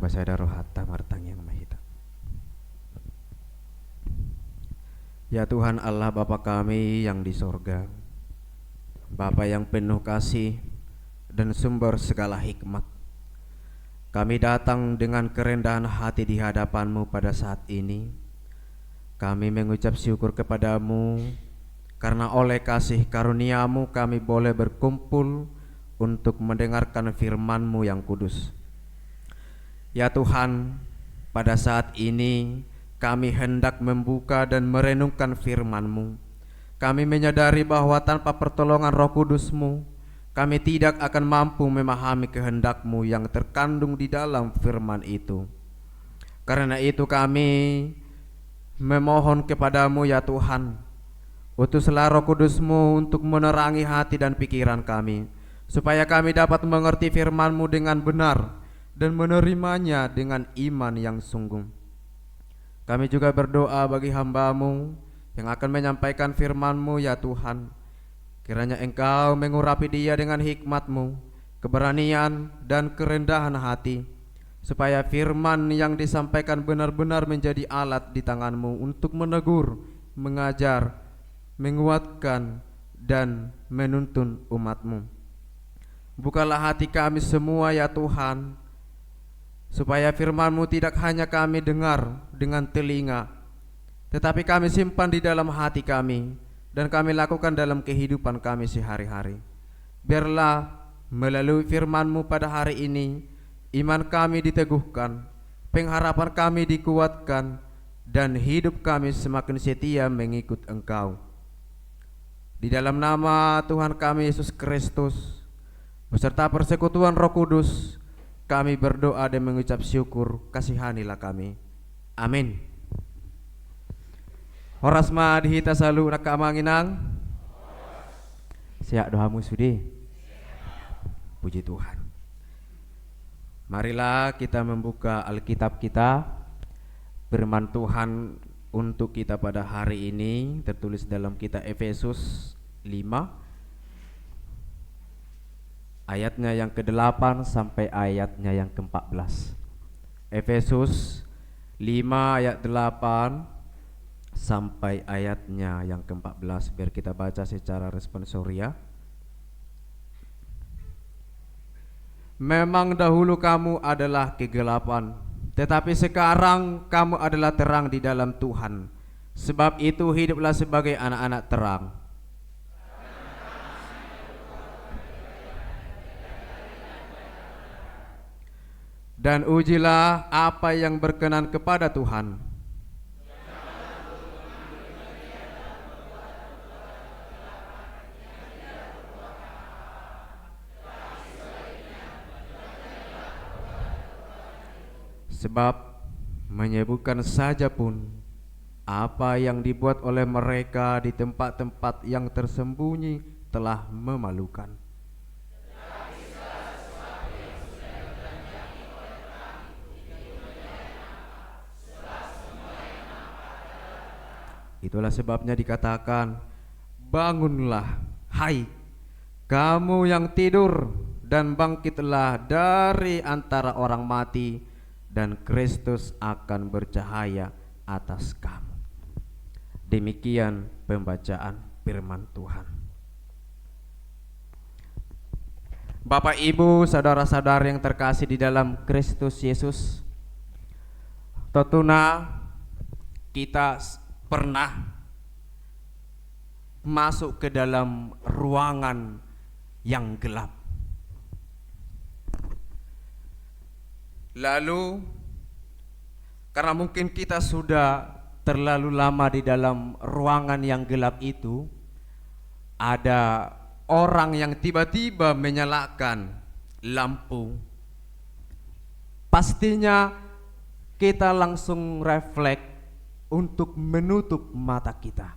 Basada roh hatta martang yang mahita. Ya Tuhan Allah Bapa kami yang di sorga, Bapa yang penuh kasih dan sumber segala hikmat, kami datang dengan kerendahan hati di hadapan-Mu pada saat ini. Kami mengucap syukur kepada-Mu karena oleh kasih karunia-Mu kami boleh berkumpul untuk mendengarkan firman-Mu yang kudus. Ya Tuhan, pada saat ini kami hendak membuka dan merenungkan firman-Mu. Kami menyadari bahwa tanpa pertolongan Roh Kudus-Mu, kami tidak akan mampu memahami kehendak-Mu yang terkandung di dalam firman itu. Karena itu kami memohon kepada-Mu ya Tuhan, utuslah Roh Kudus-Mu untuk menerangi hati dan pikiran kami, supaya kami dapat mengerti firman-Mu dengan benar dan menerimanya dengan iman yang sungguh. Kami juga berdoa bagi hamba-Mu yang akan menyampaikan firman-Mu ya Tuhan. Kiranya Engkau mengurapi dia dengan hikmat-Mu, keberanian dan kerendahan hati, supaya firman yang disampaikan benar-benar menjadi alat di tangan-Mu untuk menegur, mengajar, menguatkan, dan menuntun umat-Mu. Bukalah hati kami semua ya Tuhan, supaya firman-Mu tidak hanya kami dengar dengan telinga, tetapi kami simpan di dalam hati kami dan kami lakukan dalam kehidupan kami sehari-hari. Biarlah melalui firman-Mu pada hari ini, iman kami diteguhkan, pengharapan kami dikuatkan, dan hidup kami semakin setia mengikut Engkau. Di dalam nama Tuhan kami Yesus Kristus, beserta persekutuan Roh Kudus, kami berdoa dan mengucap syukur. Kasihanilah kami. Amin. Horas ma dihita salu nak kamanginang. Siap doamu sudi. Puji Tuhan. Marilah kita membuka Alkitab kita. Firman Tuhan untuk kita pada hari ini tertulis dalam kitab Efesus 5 ayatnya yang ke-8 sampai ayatnya yang ke-14. Efesus 5 ayat 8 sampai ayatnya yang ke-14. Biar kita baca secara responsoria. Memang dahulu kamu adalah kegelapan, tetapi sekarang kamu adalah terang di dalam Tuhan. Sebab itu hiduplah sebagai anak-anak terang. Dan ujilah apa yang berkenan kepada Tuhan. Sebab menyebutkan saja pun apa yang dibuat oleh mereka di tempat-tempat yang tersembunyi telah memalukan. Itulah sebabnya dikatakan, bangunlah, hai kamu yang tidur, dan bangkitlah dari antara orang mati, dan Kristus akan bercahaya atas kamu. Demikian pembacaan firman Tuhan. Bapak, Ibu, saudara-saudara yang terkasih di dalam Kristus Yesus, tentunya kita pernah masuk ke dalam ruangan yang gelap. Lalu karena mungkin kita sudah terlalu lama di dalam ruangan yang gelap itu, ada orang yang tiba-tiba menyalakan lampu. Pastinya kita langsung refleks untuk menutup mata kita,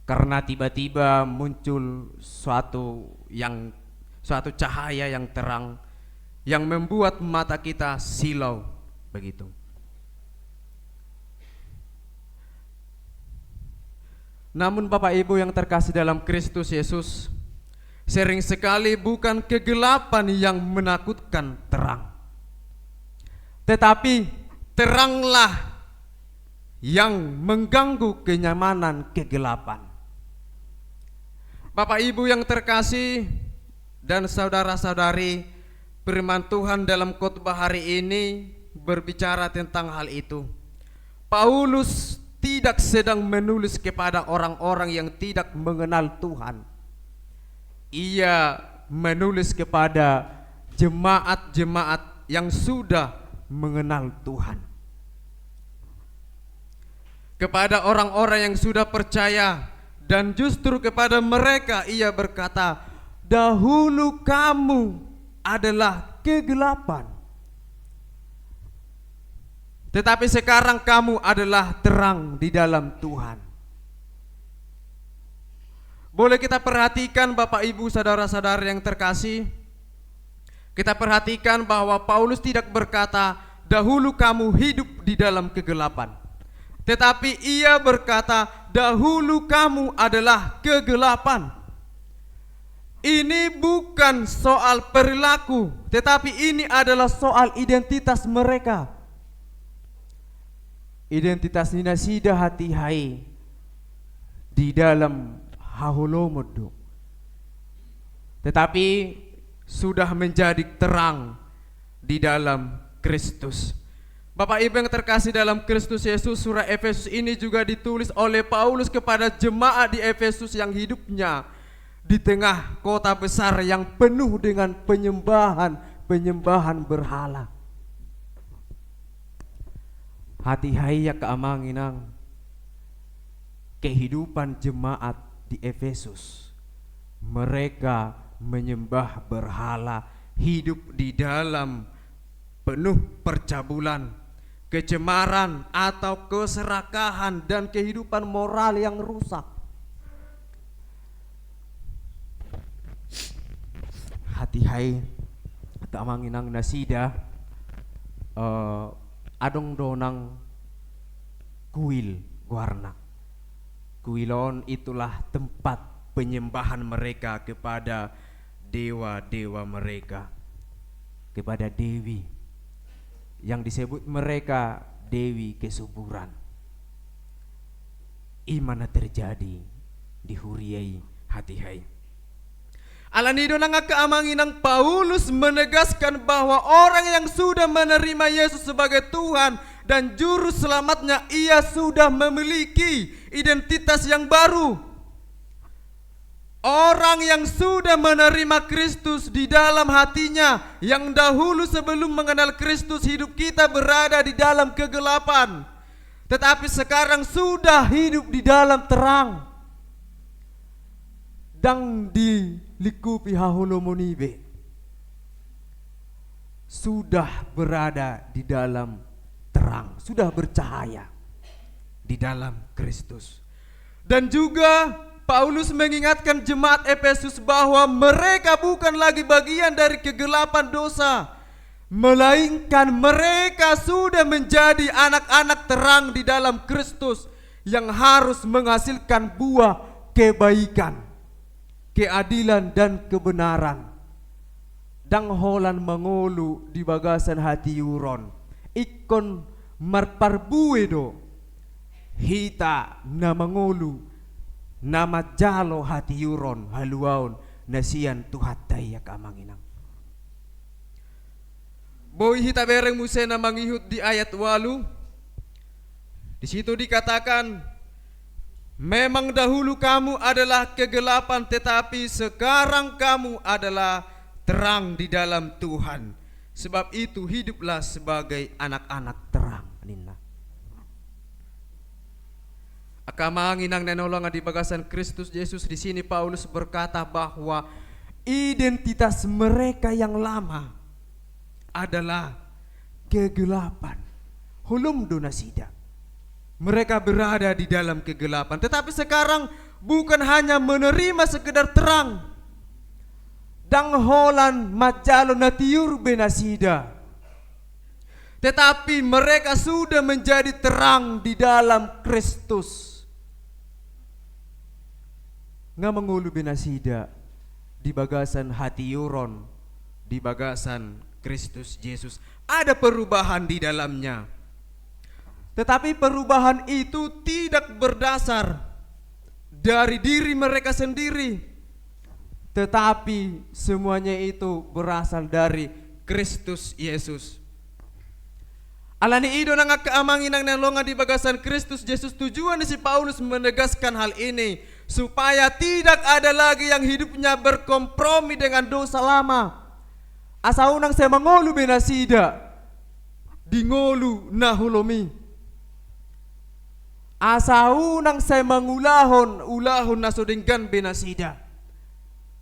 karena tiba-tiba muncul suatu cahaya yang terang yang membuat mata kita silau begitu. Namun Bapak Ibu yang terkasih dalam Kristus Yesus, sering sekali bukan kegelapan yang menakutkan terang, tetapi teranglah yang mengganggu kenyamanan kegelapan. Bapak Ibu yang terkasih dan saudara-saudari, firman Tuhan dalam khotbah hari ini berbicara tentang hal itu. Paulus tidak sedang menulis kepada orang-orang yang tidak mengenal Tuhan. Ia menulis kepada jemaat-jemaat yang sudah mengenal Tuhan, kepada orang-orang yang sudah percaya. Dan justru kepada mereka ia berkata, dahulu kamu adalah kegelapan, tetapi sekarang kamu adalah terang di dalam Tuhan. Boleh kita perhatikan Bapak Ibu saudara-saudara yang terkasih, kita perhatikan bahwa Paulus tidak berkata dahulu kamu hidup di dalam kegelapan, tetapi ia berkata dahulu kamu adalah kegelapan. Ini bukan soal perilaku, tetapi ini adalah soal identitas mereka. Identitas ninasida hati hai di dalam hahulomodo, tetapi sudah menjadi terang di dalam Kristus. Bapak Ibu yang terkasih dalam Kristus Yesus, surah Efesus ini juga ditulis oleh Paulus kepada jemaat di Efesus yang hidupnya di tengah kota besar yang penuh dengan penyembahan berhala. Hati haya keamanginang kehidupan jemaat di Efesus. Mereka menyembah berhala, hidup di dalam penuh percabulan, kecemaran atau keserakahan dan kehidupan moral yang rusak. Hati hai keamanginang nasida adong donang kuil warna. Kuilon itulah tempat penyembahan mereka kepada dewa-dewa mereka, kepada dewi yang disebut mereka dewi kesuburan. Imana terjadi di huriai hati hai. Alanido nanga keamanginang Paulus menegaskan bahwa orang yang sudah menerima Yesus sebagai Tuhan dan juru selamatnya, ia sudah memiliki identitas yang baru. Orang yang sudah menerima Kristus di dalam hatinya, yang dahulu sebelum mengenal Kristus hidup kita berada di dalam kegelapan, tetapi sekarang sudah hidup di dalam terang. Dang dilikupi hahulomonibe, sudah berada di dalam terang, sudah bercahaya di dalam Kristus. Dan juga Paulus mengingatkan jemaat Efesus bahwa mereka bukan lagi bagian dari kegelapan dosa, melainkan mereka sudah menjadi anak-anak terang di dalam Kristus yang harus menghasilkan buah kebaikan, keadilan dan kebenaran. Dang holan mengulu di bagasan hati yuron, ikon marparbuedo hita na mengulu nama jalo hati yuron haluaun nasian tuhatay kamanginang. Boy hita bereng musena mangihut di ayat 8. Di situ dikatakan, memang dahulu kamu adalah kegelapan, tetapi sekarang kamu adalah terang di dalam Tuhan. Sebab itu hiduplah sebagai anak-anak terang. Nina. Akamanginang nanolongan di bagasan Kristus Yesus, di sini Paulus berkata bahwa identitas mereka yang lama adalah kegelapan. Hulum donasida. Mereka berada di dalam kegelapan, tetapi sekarang bukan hanya menerima sekedar terang. Dangholan majalo natiur benasida, tetapi mereka sudah menjadi terang di dalam Kristus. Nga mengulu benasida di bagasan hati yuron, di bagasan Kristus Yesus. ada perubahan di dalamnya. Tetapi perubahan itu tidak berdasar dari diri mereka sendiri, tetapi semuanya itu berasal dari Kristus Yesus. Alani ido nang keamangin nang nalonga di bagasan Kristus Yesus. Tujuan si Paulus menegaskan hal ini supaya tidak ada lagi yang hidupnya berkompromi dengan dosa lama. Asa unang saya mangolu benasida di ngolu nahulomi. Asa unang saya ulahon nasodenggan benasida.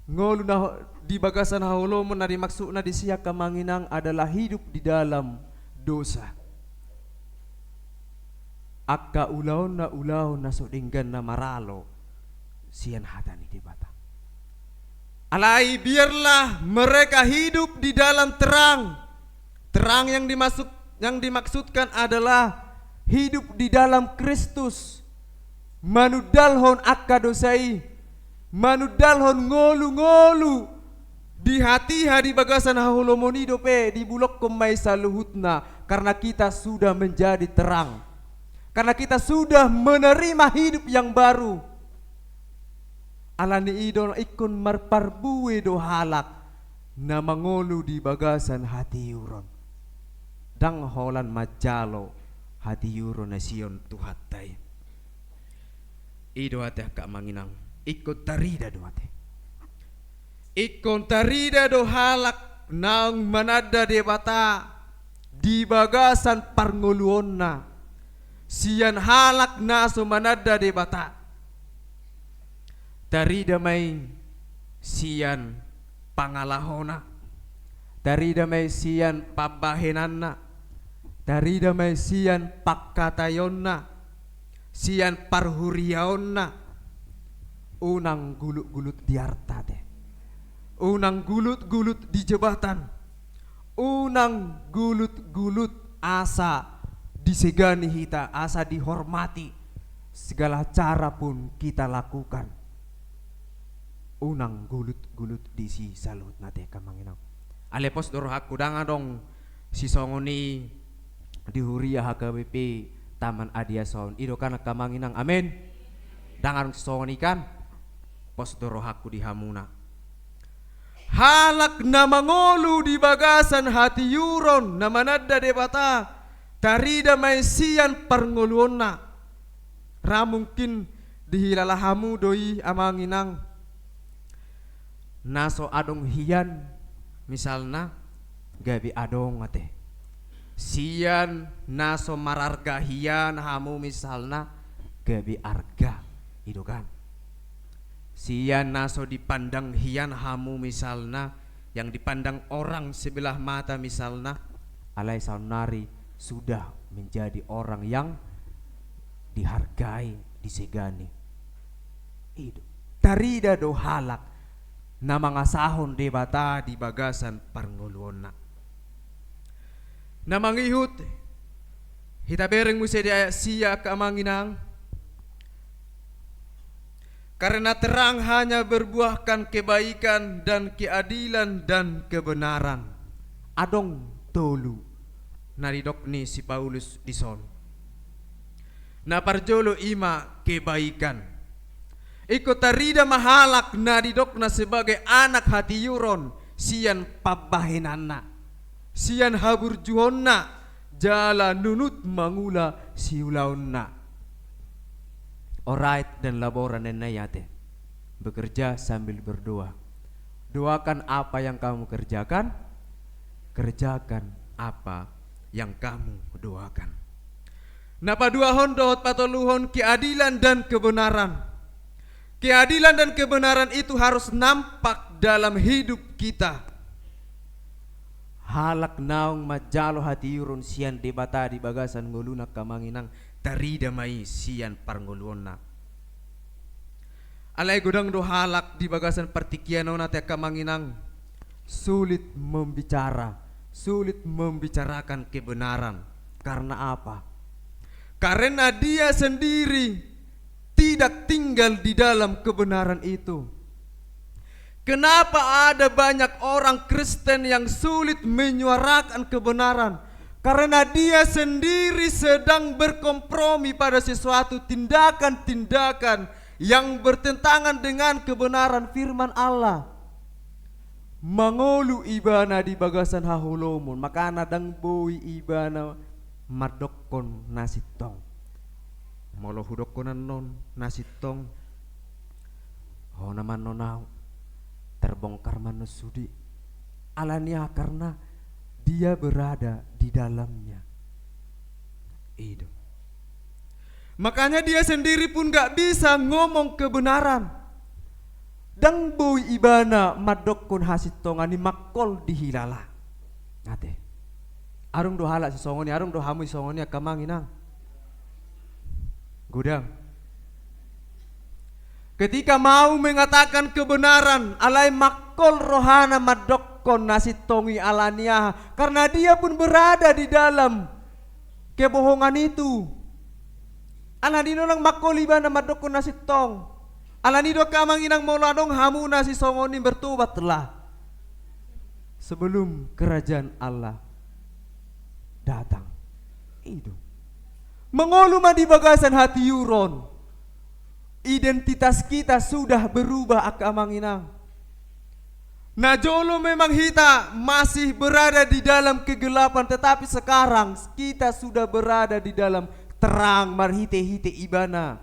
Ngolu na di bagasan hahulomon na dimaksud na di siya kamanginang adalah hidup di dalam dosa. Akka ulahon na sodenggan na maralo siyan hatani di bata. Alai biarlah mereka hidup di dalam terang. Terang yang dimaksudkan adalah hidup di dalam Kristus. Manudalhon akka dosai, manudalhon ngolu-ngolu di hati di bagasan hahulomoni dope di bulok kemai saluhutna, karena kita sudah menjadi terang. Karena kita sudah menerima hidup yang baru. Alani idol ikon marparbuwe do halak na mangolu di bagasan hati yuron. Dang holan majalo hati yuron na siyon tuhatay. Ido ate ka manginang ikon tarida do ate. Ikon tarida do halak nang manada de bata di bagasan parngoluon na. Siyan halak na sumanada de bata. Tarida may siyan pangalahona. Tarida may siyan pabahenan na. Tarida may siyan pakatayon na. Siyan parhuriaon na. Unang gulut-gulut di harta de. Unang gulut-gulut di jabatan. Unang gulut-gulut asa disegani kita, asa dihormati. Segala cara pun kita lakukan. Unang gulut-gulut di si salut nate kamanginang. Alepos dorohak kudanga dong si songoni di Huria HKBP Taman Adiason. Ido kana kamanginang amin. Dangan si songoni kan pos dorohakku di Hamuna. Halak na mangolu di bagasan hati yuron na manada de bata. Tarida may siyan parngoluon na. Ramungkin dihilalahamu doi amanginang. Naso adong hiyan misalna gabi adong ate. Siyan naso mararga hiyan hamu misalna gabi arga. Itu kan. Siyan naso dipandang hiyan hamu misalna yang dipandang orang sebelah mata misalna alai saunari sudah menjadi orang yang dihargai, disegani. Itu tarida do halak na mga sahon de bata di bagasan parngoluon na. Na mangihut hitabereng mo siya kaamanginang, karena terang hanya berbuahkan kebaikan dan keadilan dan kebenaran. Adong tolu naridok ni si Paulus dison. Na parjolo ima kebaikan. Iko tarida mahalak naridok na sebagai anak hati yuron. Siyan pabahenan na. Siyan haburjuhon na. Jala nunut mangula siulaon na. Alright dan laboran nenayate. Bekerja sambil berdoa. Doakan apa yang kamu kerjakan. Kerjakan apa yang kamu doakan. Napa dua hondot patoluhon keadilan dan kebenaran. Keadilan dan kebenaran itu harus nampak dalam hidup kita. Halak naung majalo hati yurun siyan debata di bagasan ngulunak kamanginang tarida mai siyan parnguluonna. Alay gudang do halak di bagasan partikiano na te kamanginang sulit membicara. Sulit membicarakan kebenaran. Karena apa? Karena dia sendiri tidak tinggal di dalam kebenaran itu. Kenapa ada banyak orang Kristen yang sulit menyuarakan kebenaran? Karena dia sendiri sedang berkompromi pada sesuatu tindakan-tindakan yang bertentangan dengan kebenaran firman Allah. Mangolu ibana di bagasan hahulomon, maka nadang boy ibana madokon nasitong. Molo hudokonan non nasitong. Oh naman nonaw. Terbongkar manusudi alania karena dia berada di dalamnya. Itu. Makanya dia sendiri pun gak bisa ngomong kebenaran. Dang boy ibana madokon hasitongani makol dihilala. Nate. Arung do hala si songoni, arung do hamu songoni akamanginang. Gudang. Ketika mau mengatakan kebenaran, alai makol rohana madokon nasitongi alania, karena dia pun berada di dalam kebohongan itu. Aladino nang makol ibana madokon nasitong. Alanido kamang inang moladong hamu nasi songoni bertobatlah sebelum kerajaan Allah datang. Itu. Mengoluma di bagasan hati yuron. Identitas kita sudah berubah akamanginang. Najolo memang kita masih berada di dalam kegelapan, tetapi sekarang kita sudah berada di dalam terang marhite-hite ibana.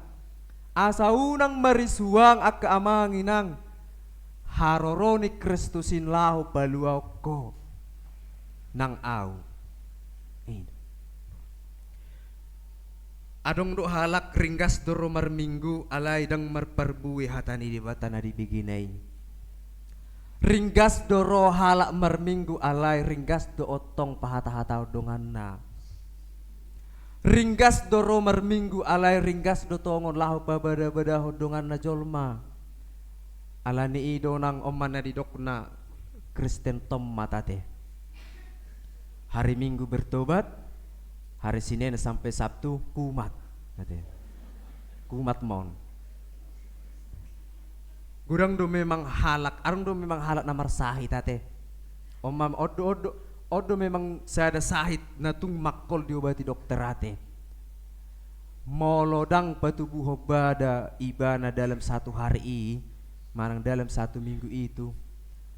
Asa unang marisuang akamanginang. Haroroni Kristusin lahu baluau ko nang au. Adong do halak ringgas do romar minggu alay dang marparbui hatani di batana di biginay. Ringgas do ro halak marminggu alay ringgas do otong pahata-hata dongan na. Ringgas do ro marminggu alay ringgas do tongon lahu pabada-bada hodongan na jolma. Alani ido nang oman na didokna Kristen tom matate. Hari Minggu bertobat. Hari Senin sampai Sabtu kumat, kumat mon. Gurang do memang halak, arung do memang halak namar sahit tate. Omam odo memang sada sahit natung makol diobati dokter ate. Molodang patubuh bada ibana dalam satu hari manang dalam satu minggu itu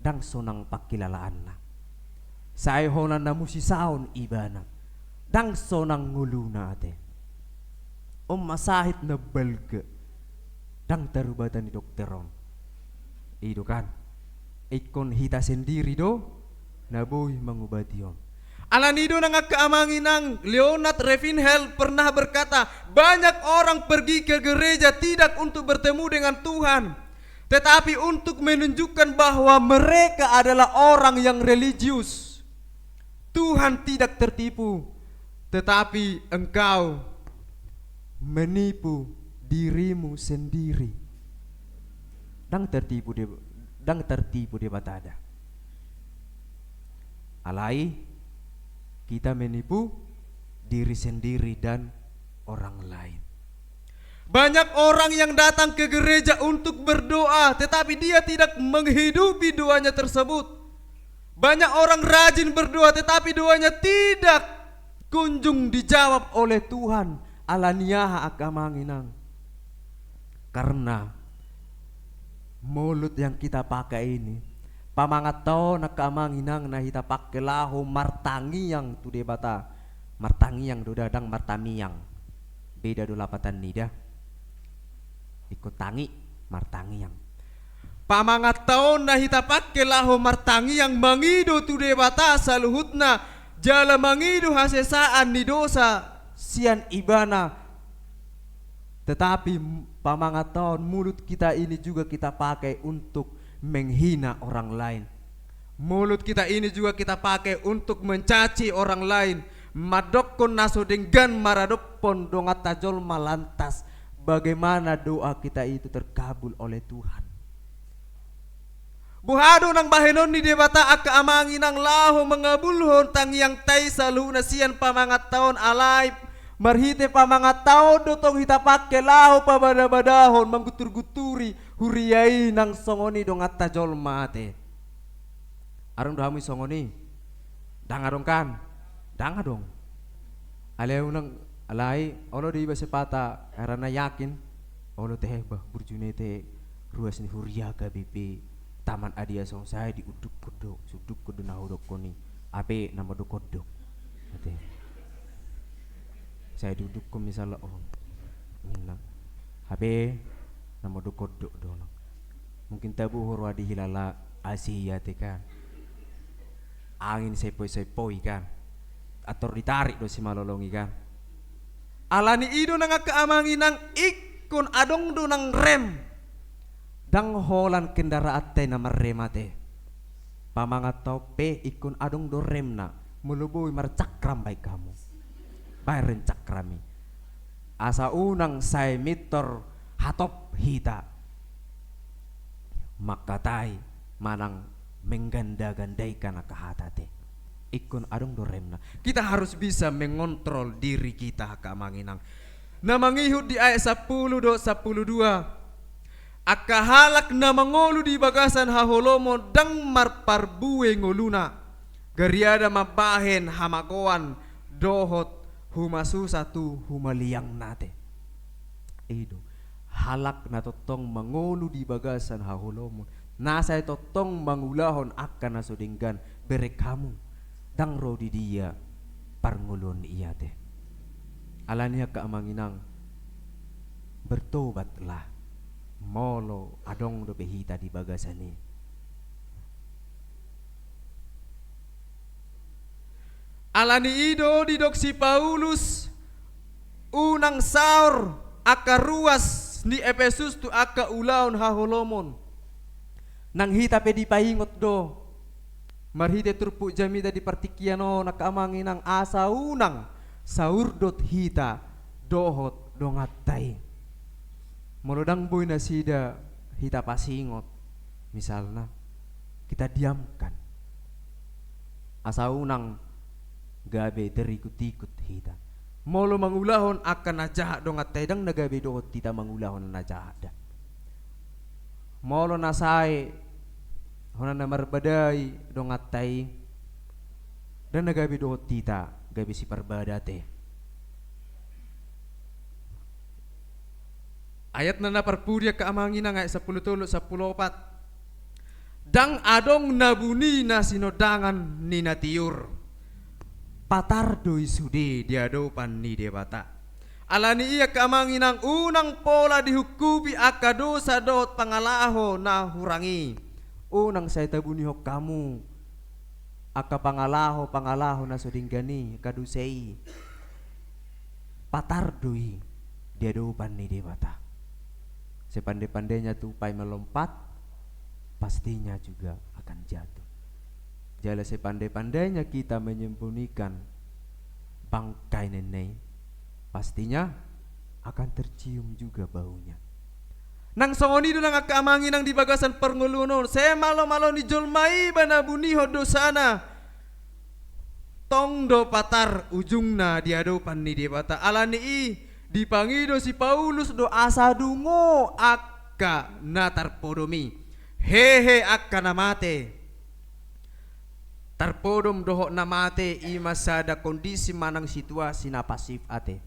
dang sonang pakilalaan na. Saya honan na musisaon ibana. Dang sonang nguluna ate. Masahit na balga. Dang tarubatan ni dokteron. Itu kan. Ikon hita sendiri do. Naboy mangubati yon. Alanido nang kaamangin ng Leonard Ravenhill pernah berkata, banyak orang pergi ke gereja tidak untuk bertemu dengan Tuhan, tetapi untuk menunjukkan bahwa mereka adalah orang yang religius. Tuhan tidak tertipu, tetapi engkau menipu dirimu sendiri. Dang tertipu di batada. Alai kita menipu diri sendiri dan orang lain. Banyak orang yang datang ke gereja untuk berdoa, tetapi dia tidak menghidupi doanya tersebut. Banyak orang rajin berdoa, tetapi doanya tidak kunjung dijawab oleh Tuhan. Alaniaha akamanginang. Karena mulut yang kita pakai ini, pamangatao na kamanginang na hita pakelaho martangiyang tu debata. Martangiyang do dadang martamiyang. Beda do lapatan nida. Ikut tangi martangiyang. Pamangatao na hita pakelaho martangiyang mangido tu debata saluhutna jala mangido hasesaan ni dosa sian ibana. Tetapi pamangataon mulut kita ini juga kita pakai untuk menghina orang lain. Mulut kita ini juga kita pakai untuk mencaci orang lain. Madokon naso dengan maradopon dongat tajol malantas. Bagaimana doa kita itu terkabul oleh Tuhan. Buhado ng bahenon ni debata akaamangin ang laho mangabulhon tangyang tay saluna siyan pamangataon alay marhite pamangataon dotong hitapake laho pabada-badahon manggutur-guturi huriai nang songoni dong atta jolma te. Arung dohamu songoni. Danga dong kan? Danga dong. Aleu nang alai ono di base pata karena yakin ono teh bah burjune te ruas ni huria ka BP taman adia song saya di uduk kodok suduk kodo nahodok koni ape nama do kodok. Saya duduk ko misalnya nginang habe nama do kodok dono mungkin tabu horwa di hilala Asia te kan angin sepoi kan atau ditarik do si malolongi kan alani ido nang keamangi nang ikun adong do nang rem dang holan kendaraan te nama remate pamangat tope ikun adong do rem na melubui marcakram baik kamu bayaren cakrami asa unang say mitor hatop hita makatai manang mengganda-gandaikan kahatate ikun adong do remna. Kita harus bisa mengontrol diri kita kamanginang na mangihut di ayat 10 do 12 akahalak na mangolu di bagasan haholomo dang marparbuwe ngoluna gariada mabahen hamagoan dohot humasu satu humaliang nate ido halak na totong mangolu di bagasan haholomo nasa totong mangulahon akan nasudinggan berek kamu dang rodi dia parngulon iya teh alania keamanginang bertobatlah molo adong do behita di bagasani alani ido di doksi Paulus unang saur aka ruas ni Efesus tu aka ulaon haholomon nang hita pe di paingot do marhite turpu jamida di partikiano nakamangi nang asa unang saurdot hita dohot dongatai molodang boy na sida hita pasingot misalnya kita diamkan asa unang gabe terikut-ikut hita molo mangulahon akan najahat dongatai dang nagabe dohot hita mangulahon najahat molo nasai honan na marbadai dongatai dan nagabi dohot tita gabi si parbadate ayat na naparpurya kaamangin na nga 10 14 dang adong nabuni na sinodangan ni natiyur patardoy sudi diadopan ni debata alani iya kaamangin ang unang pola dihukubi akadosa dot pangalaho na hurangi unang saya tabunihok kamu aka pangalaho na sudinggani kadusei patardui dia dopan ni debata sepandai-pandainya tupai melompat pastinya juga akan jatuh jala sepandai-pandainya kita menyembunyikan bangkai nenek pastinya akan tercium juga baunya nang songoni do nang akaamangin nang di bagasan perngulunon saya malo-malo ni jolmai bana buniho dosana tong do patar ujungna diadopan ni debata alani i dipangido si Paulus do asa dungo akka natar podomi hehe akka namate tarpodom doho namate i masada kondisi manang situasi na pasif ate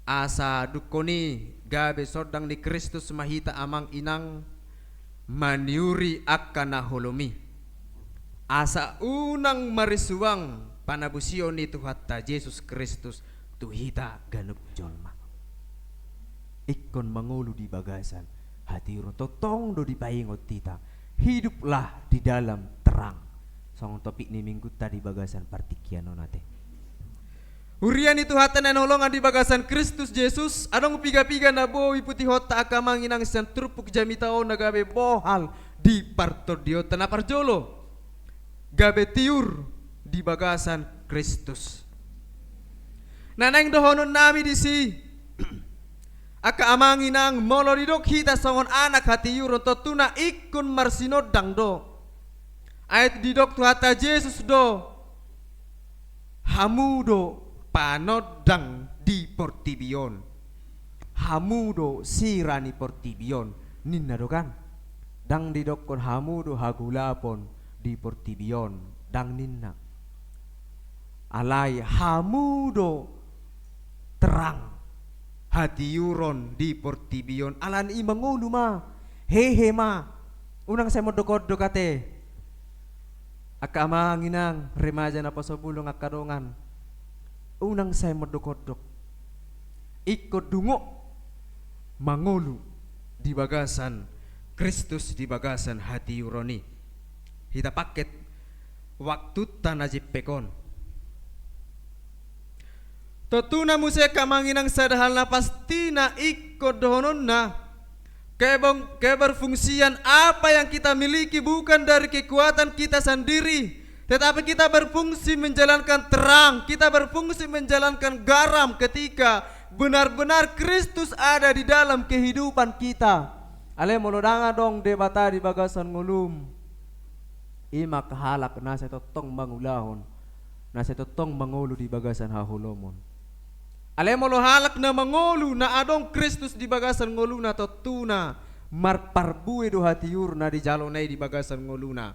asa dukoni gabe sordang ni Kristus mahita amang inang maniuri akan naholomi asa unang marisuang panabusio ni Tuhatta Yesus Kristus tuhita ganup jolma ikon mangulu di bagasan hati totong do di paingot tita hiduplah di dalam terang song topik ni minggu tadi bagasan partikiano nate Hurian itu hata nanolongan di bagasan Kristus Yesus adong piga-piga na boy putih hota akamang inang isang turpuk jami tao na gabe bohal di partordio tanah parjolo gabe tiur di bagasan Kristus nanang dohonon nami di si aka amang inang moloridok hita songon anak hati yuron totuna ikun marsinodang do ayat di dok tu hata Yesus do hamudo panodang di portibion hamudo sirani portibion ninna do kan dang didokon hamudo hagulapon di portibion dang ninna alai hamudo terang hatiuron di portibion alan i mangulu ma hehe ma unang saya modok-odok ate akamanginang remaja na pasobulong akadongan unang saya modok-odok ikut dungo mangulu di bagasan Kristus di bagasan hatiuroni hita paket waktu tanajib pekon totuna musya kamanginang sadahal na pastina ikut dohonon na keberfungsian apa yang kita miliki bukan dari kekuatan kita sendiri, tetapi kita berfungsi menjalankan terang, kita berfungsi menjalankan garam ketika benar-benar Kristus ada di dalam kehidupan kita. Ale molodanga dong debata di bagasan ngulum. Ima kahalak na sa totong mangulahon, na sa totong mangulu di bagasan hahulomon. Ale molohalak na mangolu na adong Kristus di bagasan ngoluna totuna marparbue do hatiur na di jalonay di bagasan ngoluna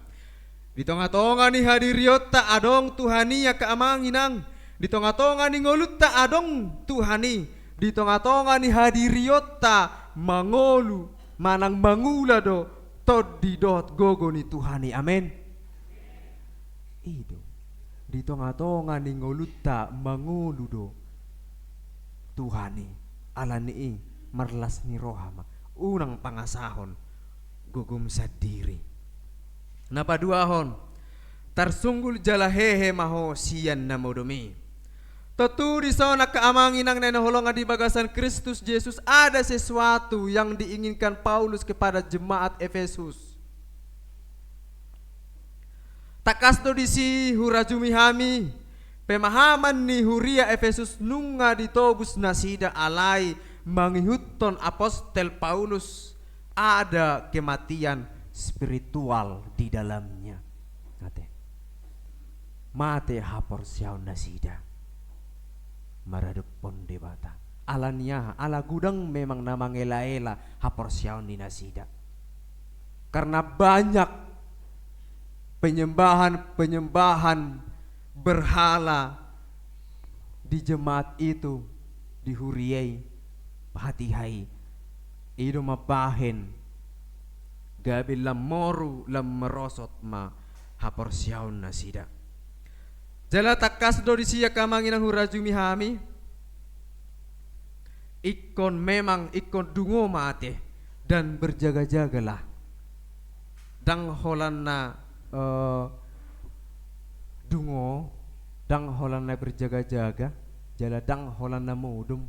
di tonga-tonga ni hadiriota adong Tuhani ya kaamanginang di tonga-tonga ni ngolutta adong Tuhani di tonga-tonga ni hadiriota mangolu manang mangula do tod di dot gogo ni Tuhani amen ido di tonga-tonga ni ngolutta mangolu do Tuhani alani marlas ni rohama unang pangasahon gugum sa diri napaduahon tarsunggul jala hehe maho siyan na modomi Tuturi sa nakaamangin ng nanaholongan di bagasan Kristus Jesus ada sesuatu yang diinginkan Paulus kepada jemaat Efesus. Takasto di si hurajumihami pemahaman ni huria Efesus nunga ditobus nasida alai mangihutton apostel Paulus ada kematian spiritual di dalamnya. Mate hapor siyaw nasida maradupon debata alanya ala gudang memang nama ngela-ela hapor siyaw ni nasida karena banyak penyembahan berhala di jemaat itu dihuriai patihai ido mabahen gabi lamoru lam merosot ma hapor siyaw nasida jala takas do disiya kamangin ang hurajumi hami ikon memang ikon dungo mate dan berjaga-jagalah dang holan na dungo dang holan na berjaga-jaga jala dang holan na mudum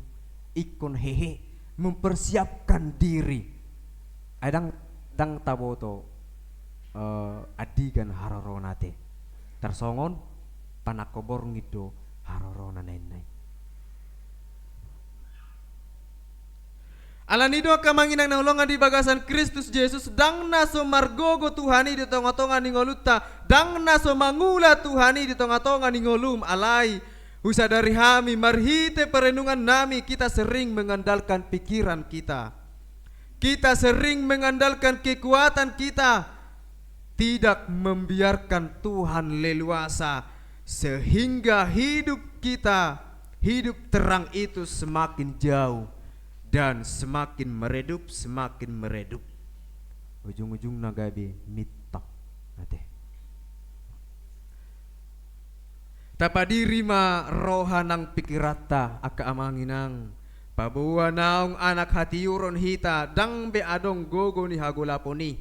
ikon hehe mempersiapkan diri adang dang taboto adigan hararonate tarsongon panakobor ngido harorona nenay alanido kamanginang nahulongan di bagasan Kristus Jesus dang naso margogo Tuhani di tonga-tonga ni ngolutta dang naso mangula Tuhani di tonga-tonga ni ngolum alai usa dari hami marhite perenungan nami kita sering mengandalkan pikiran kita sering mengandalkan kekuatan kita tidak membiarkan Tuhan leluasa sehingga hidup kita, hidup terang itu semakin jauh dan semakin meredup, ujung-ujung nagabi mitak nate. Tapadiri ma roha ng pikirata akaamanginang pabuwa naong anak hatiuron hita dang beadong gogo ni hagulaponi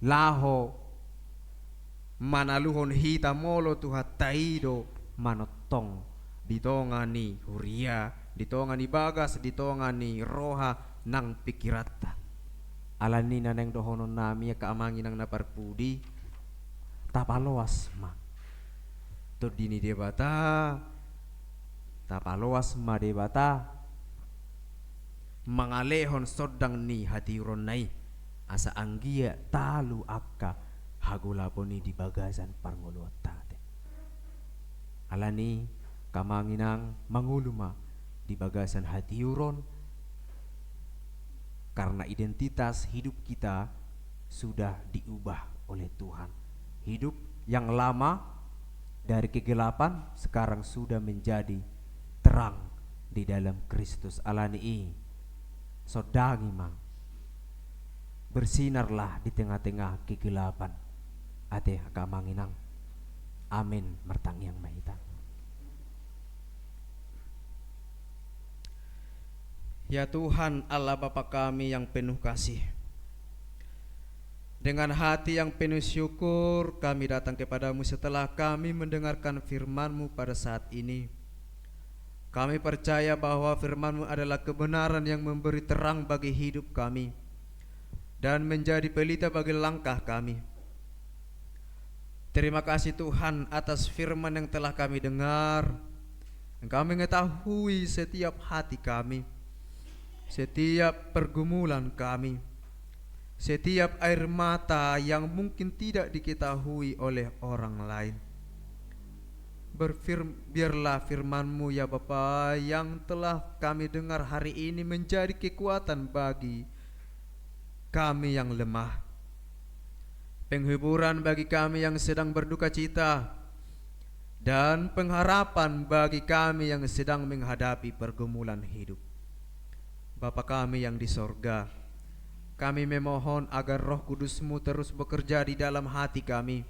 laho manaluhon hita molo tuhat taido manotong ditonga ni huria ditonga ni bagas ditonga ni roha nang pikirata alani na neng dohonon nami kaamangin ang naparpudi tapaloas ma to dini debata tapaloas ma debata mangalehon sodang ni hatiuron nai asa anggia talu akka hagulaponi di bagasan parnguluatate alani kamanginang manguluma di bagasan hatiuron karena identitas hidup kita sudah diubah oleh Tuhan. Hidup yang lama dari kegelapan sekarang sudah menjadi terang di dalam Kristus alani sodangi mang bersinarlah di tengah-tengah kegelapan ate kamanginang. Amin mertang yang mahita. Ya Tuhan Allah Bapa kami yang penuh kasih, dengan hati yang penuh syukur kami datang kepadamu setelah kami mendengarkan firman-Mu pada saat ini. Kami percaya bahwa firman-Mu adalah kebenaran yang memberi terang bagi hidup kami dan menjadi pelita bagi langkah kami. Terima kasih Tuhan atas firman yang telah kami dengar. Engkau mengetahui setiap hati kami, setiap pergumulan kami, setiap air mata yang mungkin tidak diketahui oleh orang lain. Biarlah firman-Mu ya Bapa yang telah kami dengar hari ini menjadi kekuatan bagi kami yang lemah, penghiburan bagi kami yang sedang berduka cita, dan pengharapan bagi kami yang sedang menghadapi pergumulan hidup. Bapa kami yang di sorga, kami memohon agar Roh Kudus-Mu terus bekerja di dalam hati kami.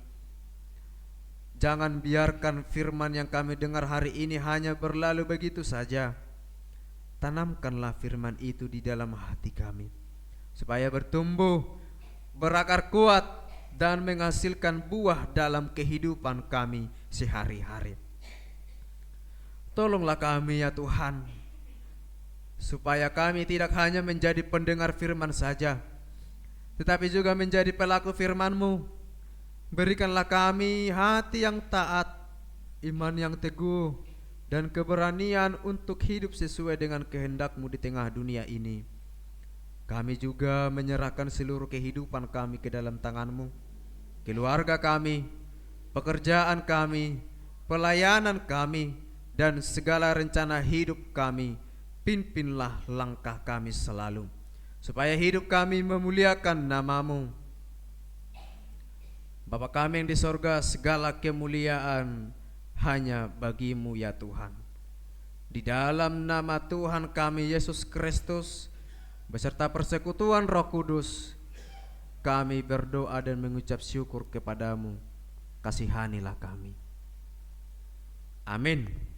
Jangan biarkan firman yang kami dengar hari ini hanya berlalu begitu saja. Tanamkanlah firman itu di dalam hati kami, supaya bertumbuh, berakar kuat, dan menghasilkan buah dalam kehidupan kami sehari-hari. Tolonglah kami ya Tuhan, supaya kami tidak hanya menjadi pendengar firman saja, tetapi juga menjadi pelaku firman-Mu. Berikanlah kami hati yang taat, iman yang teguh, dan keberanian untuk hidup sesuai dengan kehendak-Mu di tengah dunia ini. Kami juga menyerahkan seluruh kehidupan kami ke dalam tangan-Mu, keluarga kami, pekerjaan kami, pelayanan kami, dan segala rencana hidup kami. Pimpinlah langkah kami selalu, supaya hidup kami memuliakan nama-Mu. Bapa kami yang di sorga, segala kemuliaan hanya bagi-Mu ya Tuhan. Di dalam nama Tuhan kami Yesus Kristus beserta persekutuan Roh Kudus, kami berdoa dan mengucap syukur kepada-Mu. Kasihanilah kami. Amin.